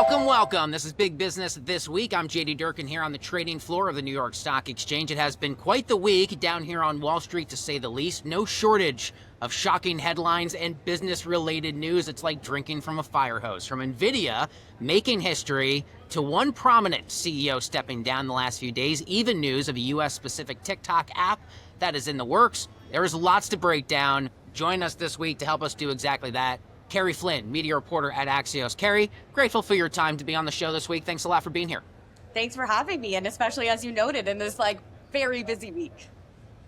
Welcome, welcome. This is Big Business This Week. I'm JD Durkin here on the trading floor of the New York Stock Exchange. It has been quite the week down here on Wall Street, to say the least. No shortage of shocking headlines and business-related news. It's like drinking from a fire hose. From NVIDIA making history to one prominent CEO stepping down the last few days, even news of a U.S.-specific TikTok app that is in the works. There is lots to break down. Join us this week to help us do exactly that. Carrie Flynn, media reporter at Axios. Carrie, grateful for your time to be on the show this week. Thanks a lot for being here. Thanks for having me, and especially as you noted in this very busy week.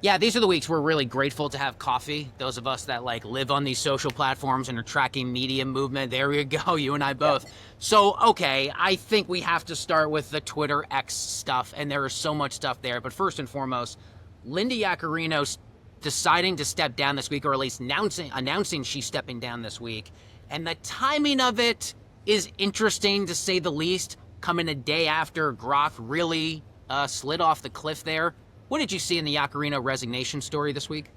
Yeah, these are the weeks we're really grateful to have coffee. Those of us that live on these social platforms and are tracking media movement. There you go, you and I both. Yep. So, okay, I think we have to start with the Twitter X stuff, and there is so much stuff there. But first and foremost, Linda Yaccarino deciding to step down this week, or at least announcing she's stepping down this week. And the timing of it is interesting, to say the least, coming a day after Grok really slid off the cliff there. What did you see in the Yaccarino resignation story this week?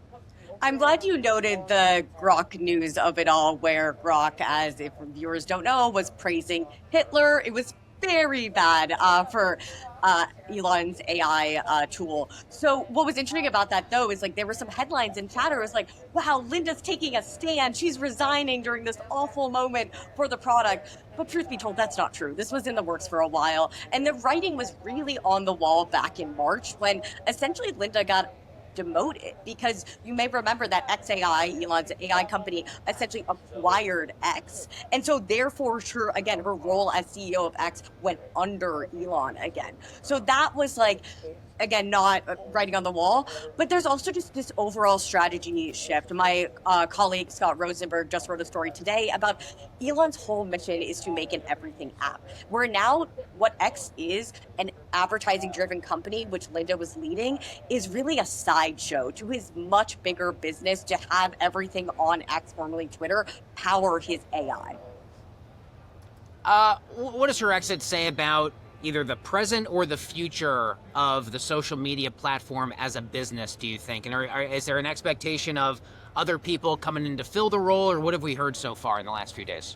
I'm glad you noted the Grok news of it all, where Grok, as if viewers don't know, was praising Hitler. It was very bad for Elon's AI tool. So what was interesting about that, though, is there were some headlines in chatter. It was like, wow, Linda's taking a stand. She's resigning during this awful moment for the product. But truth be told, that's not true. This was in the works for a while. And the writing was really on the wall back in March, when essentially Linda got demoted, because you may remember that xAI, Elon's AI company, essentially acquired X. And so therefore, her role as CEO of X went under Elon again. So that was again, not writing on the wall, but there's also just this overall strategy shift. My colleague Scott Rosenberg just wrote a story today about Elon's whole mission is to make an everything app, where now what X is, an advertising-driven company, which Linda was leading, is really a sideshow to his much bigger business to have everything on X, formerly Twitter, power his AI. What does her exit say about either the present or the future of the social media platform as a business, do you think? And is there an expectation of other people coming in to fill the role, or what have we heard so far in the last few days?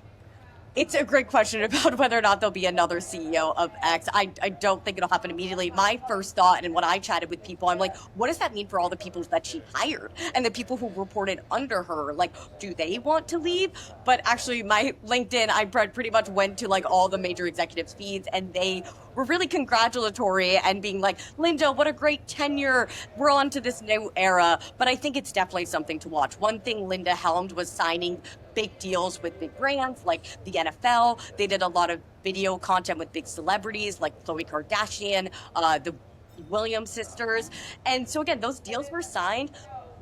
It's a great question about whether or not there'll be another CEO of X. I don't think it'll happen immediately. My first thought, and when I chatted with people, I'm like, what does that mean for all the people that she hired and the people who reported under her? Do they want to leave? But actually, my LinkedIn, I pretty much went to all the major executives' feeds, and they were really congratulatory and being like, Linda, what a great tenure. We're on to this new era. But I think it's definitely something to watch. One thing Linda helmed was signing big deals with big brands like the NFL. They did a lot of video content with big celebrities like Khloe Kardashian, the Williams sisters. And so again, those deals were signed.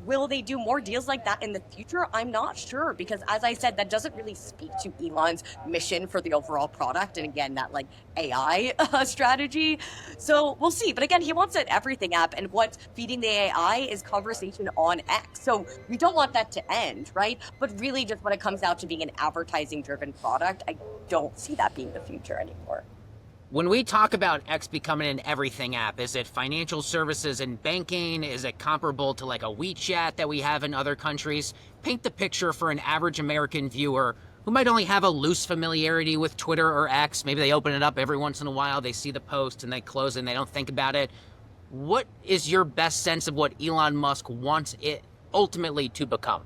Will they do more deals like that in the future? I'm not sure, because as I said, that doesn't really speak to Elon's mission for the overall product. And again, that AI strategy. So we'll see. But again, he wants an everything app, and what's feeding the AI is conversation on X. So we don't want that to end, right? But really, just when it comes out to being an advertising driven product, I don't see that being the future anymore. When we talk about X becoming an everything app, is it financial services and banking? Is it comparable to a WeChat that we have in other countries? Paint the picture for an average American viewer who might only have a loose familiarity with Twitter or X. Maybe they open it up every once in a while, they see the post and they close it and they don't think about it. What is your best sense of what Elon Musk wants it ultimately to become?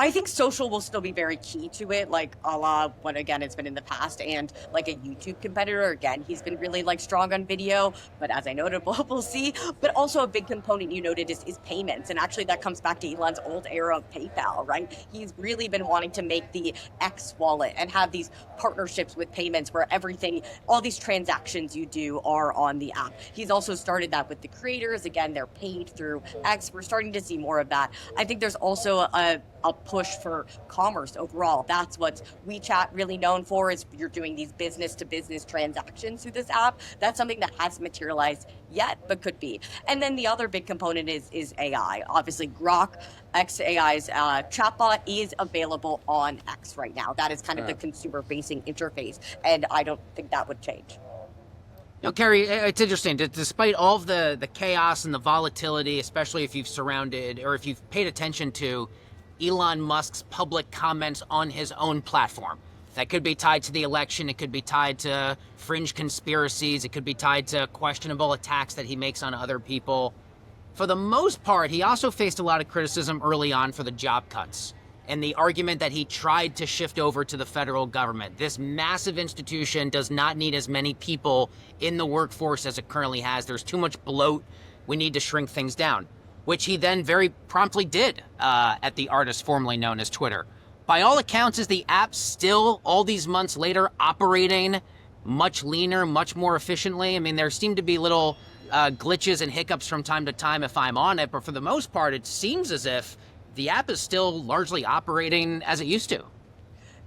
I think social will still be very key to it, a la what, again, it's been in the past, and a YouTube competitor. Again, he's been really strong on video, but as I noted, we'll see. But also a big component you noted is payments. And actually that comes back to Elon's old era of PayPal, right? He's really been wanting to make the X wallet and have these partnerships with payments where everything, all these transactions you do are on the app. He's also started that with the creators. Again, they're paid through X. We're starting to see more of that. I think there's also a push for commerce overall. That's what WeChat really known for, is you're doing these business to business transactions through this app. That's something that hasn't materialized yet, but could be. And then the other big component is AI. Obviously, Grok, xAI's chatbot, is available on X right now. That is kind of the consumer-facing interface, and I don't think that would change. Now, Carrie, it's interesting. Despite all of the chaos and the volatility, especially if you've paid attention to Elon Musk's public comments on his own platform, That could be tied to the election. It could be tied to fringe conspiracies. It could be tied to questionable attacks that he makes on other people. For the most part, he also faced a lot of criticism early on for the job cuts and the argument that he tried to shift over to the federal government. This massive institution does not need as many people in the workforce as it currently has. There's too much bloat. We need to shrink things down, which he then very promptly did at the artist formerly known as Twitter. By all accounts, is the app still, all these months later, operating much leaner, much more efficiently? I mean, there seem to be little glitches and hiccups from time to time if I'm on it, but for the most part, it seems as if the app is still largely operating as it used to.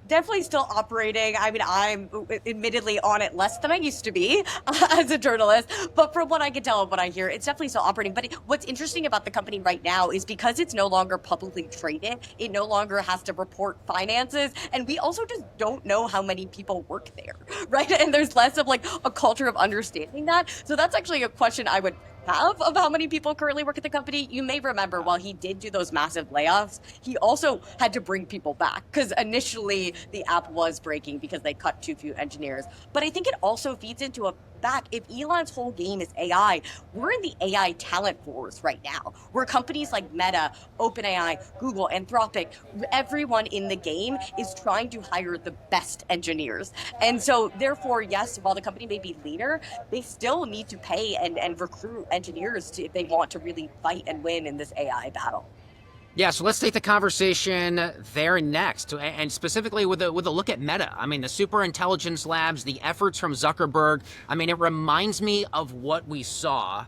Definitely still operating. I mean, I'm admittedly on it less than I used to be as a journalist, but from what I can tell and what I hear, it's definitely still operating. But what's interesting about the company right now is because it's no longer publicly traded, it no longer has to report finances, and we also just don't know how many people work there, right? And there's less of like a culture of understanding that. So that's actually a question I would have of how many people currently work at the company. You may remember while he did do those massive layoffs, he also had to bring people back because initially the app was breaking because they cut too few engineers. But I think it also feeds into a back. If Elon's whole game is AI, we're in the AI talent wars right now, where companies like Meta, OpenAI, Google, Anthropic, everyone in the game is trying to hire the best engineers. And so therefore, yes, while the company may be leaner, they still need to pay and recruit engineers if they want to really fight and win in this AI battle. Yeah, so let's take the conversation there next, and specifically with a look at Meta. I mean, the super intelligence labs, the efforts from Zuckerberg. I mean, it reminds me of what we saw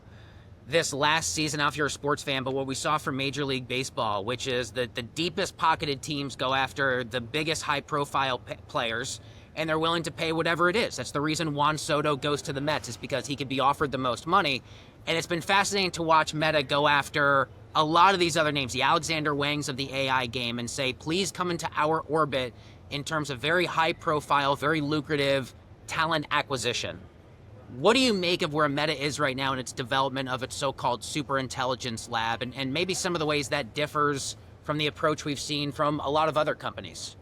this last season, now if you're a sports fan, but what we saw from Major League Baseball, which is that the deepest pocketed teams go after the biggest high-profile players, and they're willing to pay whatever it is. That's the reason Juan Soto goes to the Mets, is because he could be offered the most money. And it's been fascinating to watch Meta go after a lot of these other names, the Alexander Wangs of the AI game, and say, please come into our orbit in terms of very high profile, very lucrative talent acquisition. What do you make of where Meta is right now in its development of its so-called super intelligence lab, and maybe some of the ways that differs from the approach we've seen from a lot of other companies?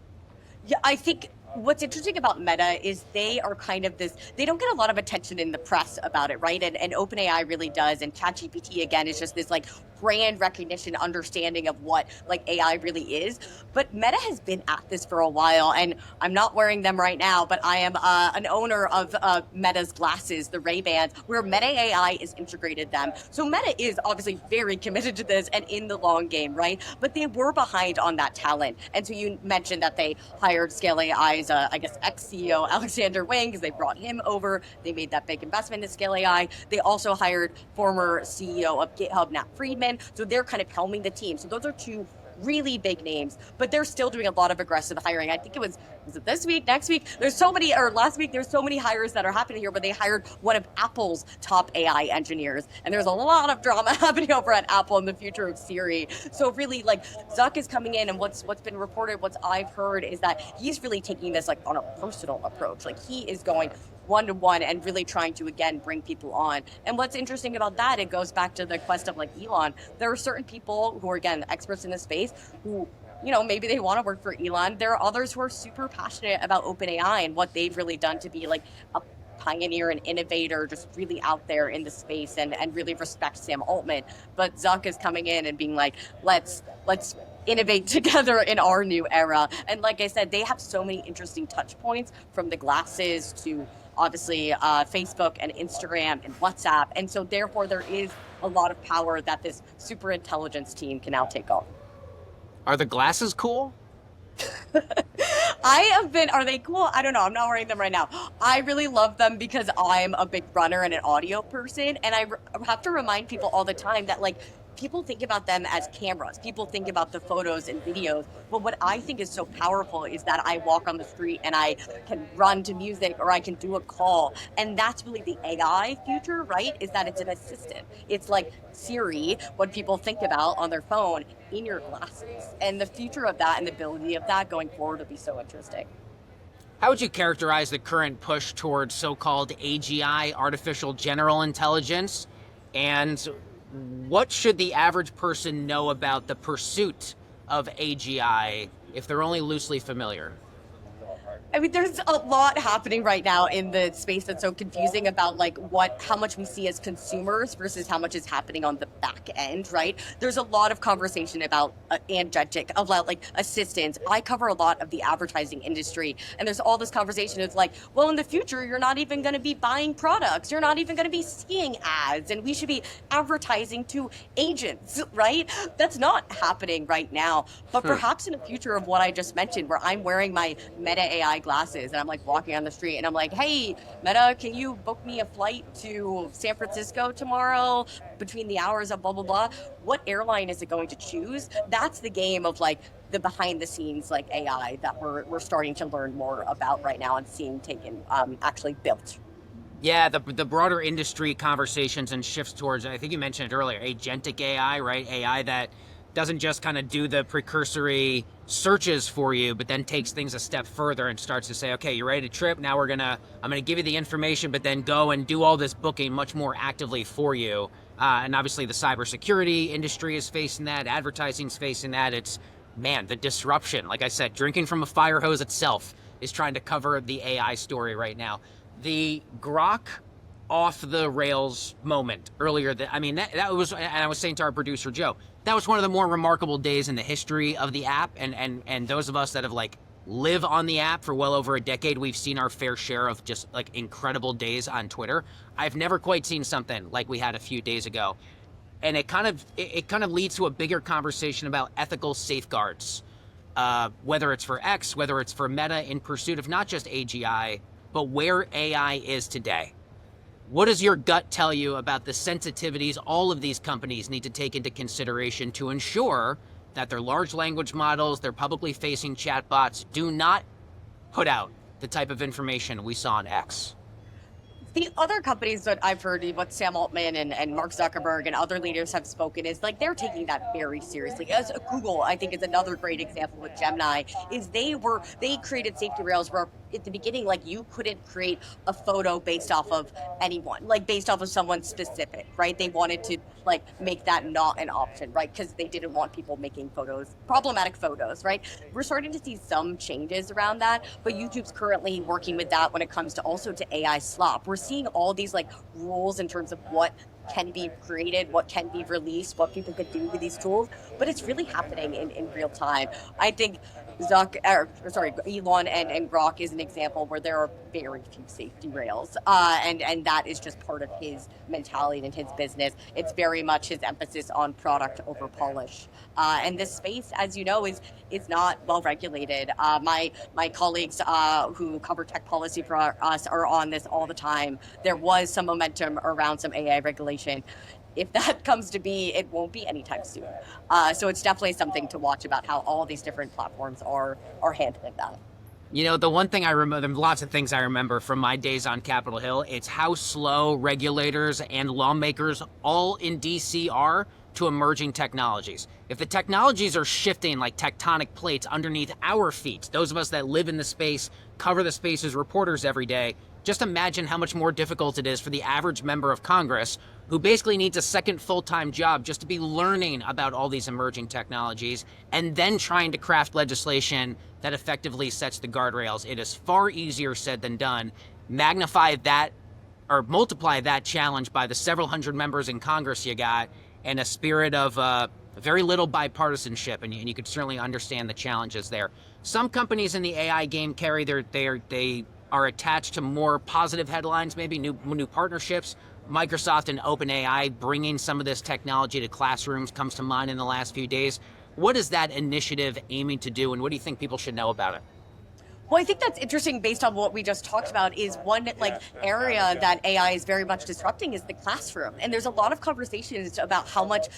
Yeah, I think what's interesting about Meta is they are kind of this, they don't get a lot of attention in the press about it, right? And OpenAI really does. And ChatGPT, again, is just this like brand recognition, understanding of what like AI really is. But Meta has been at this for a while, and I'm not wearing them right now, but I am an owner of Meta's glasses, the Ray-Bans, where Meta AI is integrated them. So Meta is obviously very committed to this and in the long game, right? But they were behind on that talent. And so you mentioned that they hired Scale AI's, I guess, ex-CEO Alexander Wang, because they brought him over. They made that big investment in Scale AI. They also hired former CEO of GitHub, Nat Friedman. So they're kind of helming the team. So those are two really big names, but they're still doing a lot of aggressive hiring. I think was it this week, next week? There's so many, or last week, there's so many hires that are happening here, but they hired one of Apple's top AI engineers. And there's a lot of drama happening over at Apple in the future of Siri. So really, like, Zuck is coming in, and what's been reported, what I've heard is that he's really taking this like on a personal approach. Like, he is going one-to-one and really trying to, again, bring people on. And what's interesting about that, it goes back to the quest of like Elon. There are certain people who are, again, experts in this space who, you know, maybe they want to work for Elon. There are others who are super passionate about OpenAI and what they've really done to be like a pioneer and innovator, just really out there in the space, and really respect Sam Altman. But Zuck is coming in and being like, let's innovate together in our new era. And like I said, they have so many interesting touch points, from the glasses to obviously Facebook and Instagram and WhatsApp. And so therefore there is a lot of power that this super intelligence team can now take on. Are the glasses cool? Are they cool? I don't know. I'm not wearing them right now. I really love them because I'm a big runner and an audio person. And I have to remind people all the time that, like, people think about them as cameras. People think about the photos and videos. But what I think is so powerful is that I walk on the street and I can run to music, or I can do a call. And that's really the AI future, right? Is that it's an assistant. It's like Siri, what people think about on their phone, in your glasses. And the future of that and the ability of that going forward will be so interesting. How would you characterize the current push towards so-called AGI, artificial general intelligence, and what should the average person know about the pursuit of AGI if they're only loosely familiar? I mean, there's a lot happening right now in the space that's so confusing about like how much we see as consumers versus how much is happening on the back end, right? There's a lot of conversation about agentic, about like assistants. I cover a lot of the advertising industry, and there's all this conversation of like, well, in the future, you're not even going to be buying products, you're not even going to be seeing ads, and we should be advertising to agents, right? That's not happening right now, but perhaps in the future of what I just mentioned, where I'm wearing my Meta AI glasses and I'm like walking on the street and I'm like, hey, Meta, can you book me a flight to San Francisco tomorrow between the hours of blah, blah, blah? What airline is it going to choose? That's the game of like the behind the scenes like AI that we're starting to learn more about right now and seeing taken actually built. Yeah, the broader industry conversations and shifts towards, I think you mentioned it earlier, agentic AI, right? AI that doesn't just kind of do the precursory searches for you, but then takes things a step further and starts to say, okay, you're ready to trip. Now I'm gonna give you the information, but then go and do all this booking much more actively for you. And obviously the cybersecurity industry is facing that, advertising's facing that. It's, man, the disruption. Like I said, drinking from a fire hose itself is trying to cover the AI story right now. The Grok off the rails moment earlier, that was, and I was saying to our producer Joe, that was one of the more remarkable days in the history of the app, and those of us that have like live on the app for well over a decade, we've seen our fair share of just like incredible days on Twitter. I've never quite seen something like we had a few days ago, and it kind of leads to a bigger conversation about ethical safeguards, whether it's for X, whether it's for Meta, in pursuit of not just AGI, but where AI is today. What does your gut tell you about the sensitivities all of these companies need to take into consideration to ensure that their large language models, their publicly facing chatbots, do not put out the type of information we saw on X? The other companies that I've heard, what Sam Altman and Mark Zuckerberg and other leaders have spoken, is like they're taking that very seriously. As Google, I think, is another great example with Gemini, is they created safety rails where at the beginning, like you couldn't create a photo based off of anyone, like based off of someone specific, right? They wanted to like make that not an option, right? Because they didn't want people making problematic photos, right? We're starting to see some changes around that, but YouTube's currently working with that when it comes to also to AI slop. We're seeing all these like rules in terms of what can be created, what can be released, what people could do with these tools, but it's really happening in real time. I think Elon and Grok is an example where there are very few safety rails, and that is just part of his mentality and his business. It's very much his emphasis on product over polish. And this space, as you know, is not well regulated. My colleagues who cover tech policy for us are on this all the time. There was some momentum around some AI regulation. If that comes to be, it won't be anytime soon. So it's definitely something to watch about how all these different platforms are handling that. You know, the one thing I remember, there are lots of things I remember from my days on Capitol Hill, it's how slow regulators and lawmakers all in DC are to emerging technologies. If the technologies are shifting like tectonic plates underneath our feet, those of us that live in the space, cover the space as reporters every day, just imagine how much more difficult it is for the average member of Congress who basically needs a second full-time job just to be learning about all these emerging technologies and then trying to craft legislation that effectively sets the guardrails. It is far easier said than done. Magnify that or multiply that challenge by the several hundred members in Congress you got and a spirit of very little bipartisanship, and you could certainly understand the challenges there. Some companies in the AI game, Carrie, they are attached to more positive headlines, maybe new partnerships. Microsoft and OpenAI bringing some of this technology to classrooms comes to mind in the last few days. What is that initiative aiming to do, and what do you think people should know about it? Well, I think that's interesting based on what we just talked about is one like area that AI is very much disrupting is the classroom. And there's a lot of conversations about how much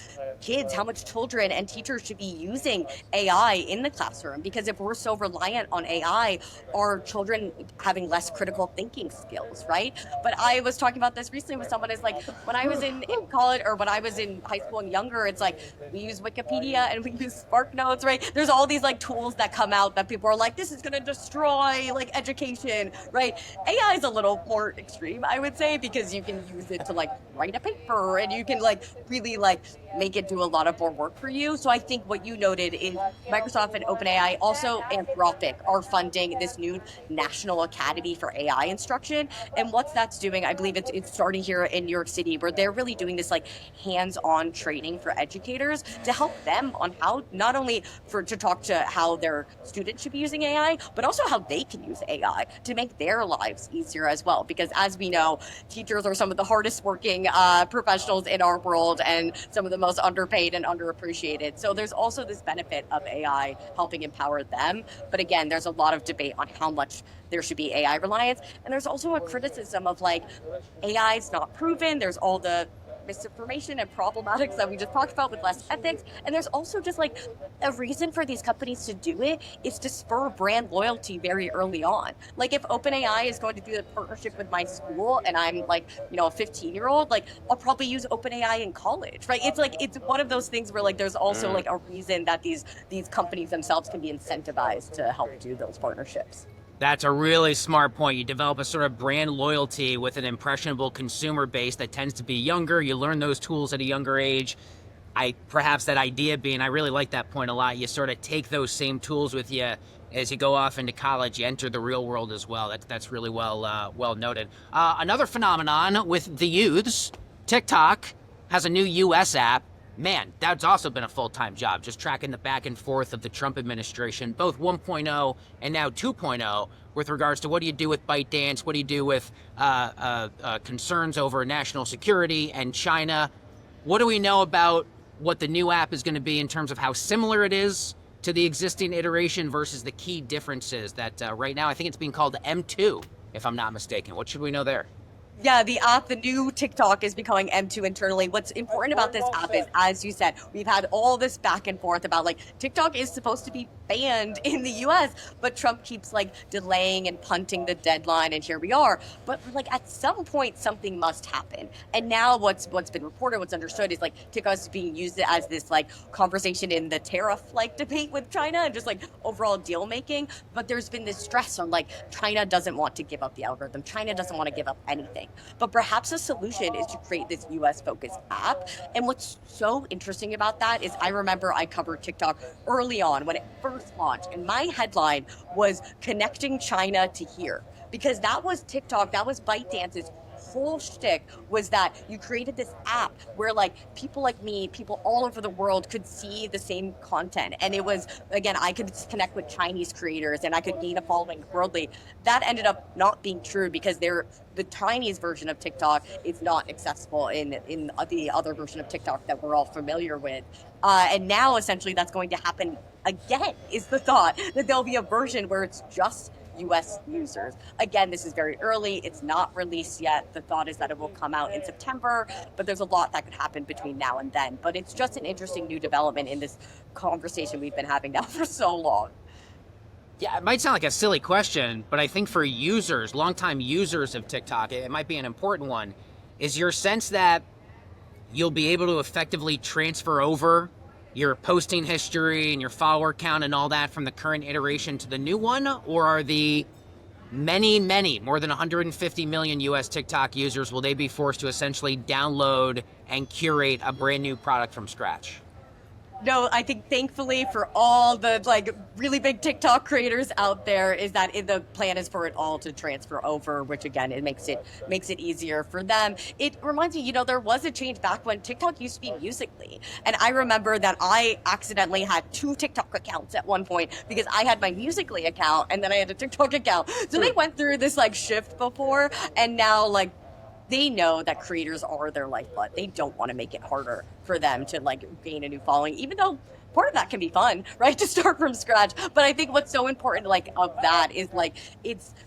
children and teachers should be using AI in the classroom, because if we're so reliant on AI, are children having less critical thinking skills, right? But I was talking about this recently with someone, is like, when I was in college or when I was in high school and younger, it's like we use Wikipedia and we use SparkNotes, right? There's all these like tools that come out that people are like, this is going to destroy destroy like education, right? AI is a little more extreme, I would say, because you can use it to like write a paper and you can like really like make it do a lot of more work for you. So I think what you noted is Microsoft and OpenAI, also Anthropic, are funding this new National Academy for AI instruction. And what that's doing, I believe it's starting here in New York City, where they're really doing this like hands-on training for educators to help them on how not only to talk to how their students should be using AI, but also how they can use AI to make their lives easier as well. Because as we know, teachers are some of the hardest working professionals in our world and some of the most underpaid and underappreciated. So there's also this benefit of AI helping empower them. But again, there's a lot of debate on how much there should be AI reliance. And there's also a criticism of like, AI is not proven. There's all the misinformation and problematics that we just talked about with less ethics. And there's also just like a reason for these companies to do it is to spur brand loyalty very early on. Like if OpenAI is going to do a partnership with my school and I'm like, you know, a 15-year-old, like I'll probably use OpenAI in college, right? It's like, it's one of those things where like there's also like a reason that these companies themselves can be incentivized to help do those partnerships. That's a really smart point. You develop a sort of brand loyalty with an impressionable consumer base that tends to be younger. You learn those tools at a younger age. Perhaps that idea being, I really like that point a lot. You sort of take those same tools with you as you go off into college. You enter the real world as well. That's really well noted. Another phenomenon with the youths, TikTok has a new U.S. app. Man, that's also been a full-time job, just tracking the back and forth of the Trump administration, both 1.0 and now 2.0, with regards to what do you do with ByteDance, what do you do with concerns over national security and China. What do we know about what the new app is going to be in terms of how similar it is to the existing iteration versus the key differences that right now I think it's being called M2, if I'm not mistaken. What should we know there? Yeah, the new TikTok is becoming M2 internally. What's important about this app is, as you said, we've had all this back and forth about like TikTok is supposed to be banned in the US, but Trump keeps like delaying and punting the deadline, and here we are. But like at some point something must happen. And now what's been reported, what's understood is like TikTok is being used as this like conversation in the tariff like debate with China and just like overall deal making. But there's been this stress on like China doesn't want to give up the algorithm. China doesn't want to give up anything. But perhaps the solution is to create this US focused app. And what's so interesting about that is I remember I covered TikTok early on when it first launched, and my headline was connecting China to here, because that was TikTok, that was ByteDance's whole shtick, was that you created this app where like people like me, people all over the world could see the same content. And it was, again, I could connect with Chinese creators and I could gain a following worldly. That ended up not being true because the Chinese version of TikTok is not accessible in the other version of TikTok that we're all familiar with. And now essentially that's going to happen again, is the thought that there'll be a version where it's just US users. Again, this is very early. It's not released yet. The thought is that it will come out in September, but there's a lot that could happen between now and then. But it's just an interesting new development in this conversation we've been having now for so long. Yeah, it might sound like a silly question, but I think for users, longtime users of TikTok, it might be an important one. Is your sense that you'll be able to effectively transfer over your posting history and your follower count and all that from the current iteration to the new one? Or are the many, more than 150 million US TikTok users, will they be forced to essentially download and curate a brand new product from scratch? No, I think thankfully for all the like really big TikTok creators out there is that the plan is for it all to transfer over, which again, it makes it easier for them. It reminds me, there was a change back when TikTok used to be Musical.ly. And I remember that I accidentally had 2 TikTok accounts at one point because I had my Musical.ly account and then I had a TikTok account. So they went through this like shift before, and now like they know that creators are their lifeblood. They don't want to make it harder for them to like gain a new following, even though part of that can be fun, right? To start from scratch. But I think what's so important like of that is like,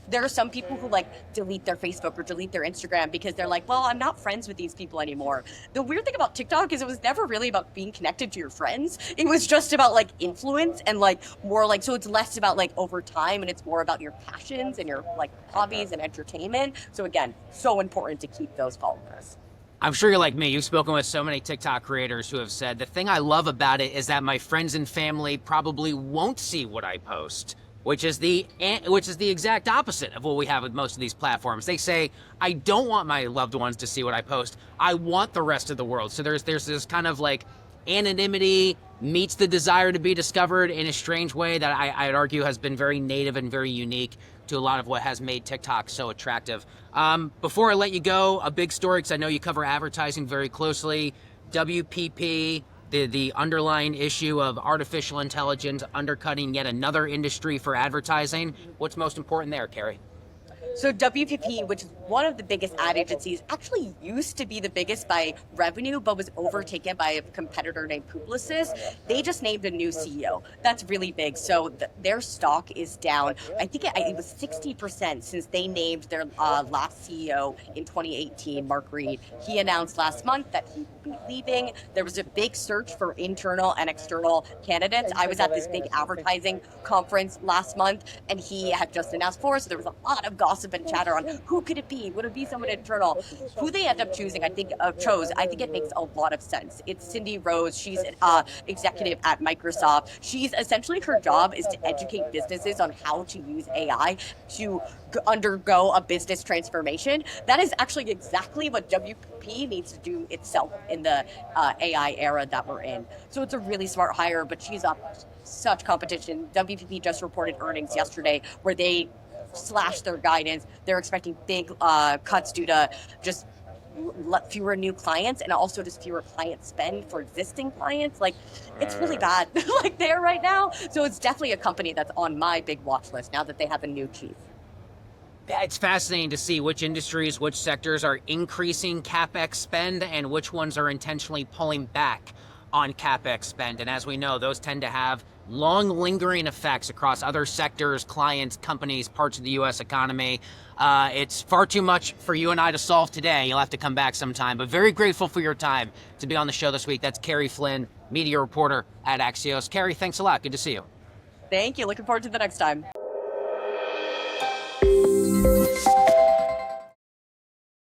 there are some people who like delete their Facebook or delete their Instagram because they're like, well, I'm not friends with these people anymore. The weird thing about TikTok is it was never really about being connected to your friends. It was just about like influence and like more like, so it's less about like over time and it's more about your passions and your like hobbies and entertainment. So again, so important to keep those followers. I'm sure you're like me. You've spoken with so many TikTok creators who have said, the thing I love about it is that my friends and family probably won't see what I post. which is the exact opposite of what we have with most of these platforms. They say, I don't want my loved ones to see what I post. I want the rest of the world. So there's this kind of like anonymity meets the desire to be discovered in a strange way that I'd argue has been very native and very unique to a lot of what has made TikTok so attractive. Before I let you go, a big story, because I know you cover advertising very closely. WPP, the underlying issue of artificial intelligence undercutting yet another industry for advertising. What's most important there, Carrie? So WPP, which is one of the biggest ad agencies, actually used to be the biggest by revenue, but was overtaken by a competitor named Publicis. They just named a new CEO. That's really big. So their stock is down. I think it was 60% since they named their last CEO in 2018, Mark Reed. He announced last month that he will be leaving. There was a big search for internal and external candidates. I was at this big advertising conference last month, and he had just announced for us. So there was a lot of gossip and chatter on who could it be? Would it be someone internal? Who they end up choosing, I think it makes a lot of sense. It's Cindy Rose. She's an executive at Microsoft. She's essentially, her job is to educate businesses on how to use AI to undergo a business transformation. That is actually exactly what WPP needs to do itself in the AI era that we're in. So it's a really smart hire, but she's up such competition. WPP just reported earnings yesterday where they slashed their guidance. They're expecting big cuts due to just fewer new clients and also just fewer client spend for existing clients. Like, it's really bad like there right now. So it's definitely a company that's on my big watch list now that they have a new chief. It's fascinating to see which industries, which sectors are increasing CapEx spend and which ones are intentionally pulling back on CapEx spend. And as we know, those tend to have long lingering effects across other sectors, clients, companies, parts of the U.S. economy. It's far too much for you and I to solve today. You'll have to come back sometime, but very grateful for your time to be on the show this week. That's Carrie Flynn, media reporter at Axios. Carrie, thanks a lot. Good to see you. Thank you. Looking forward to the next time.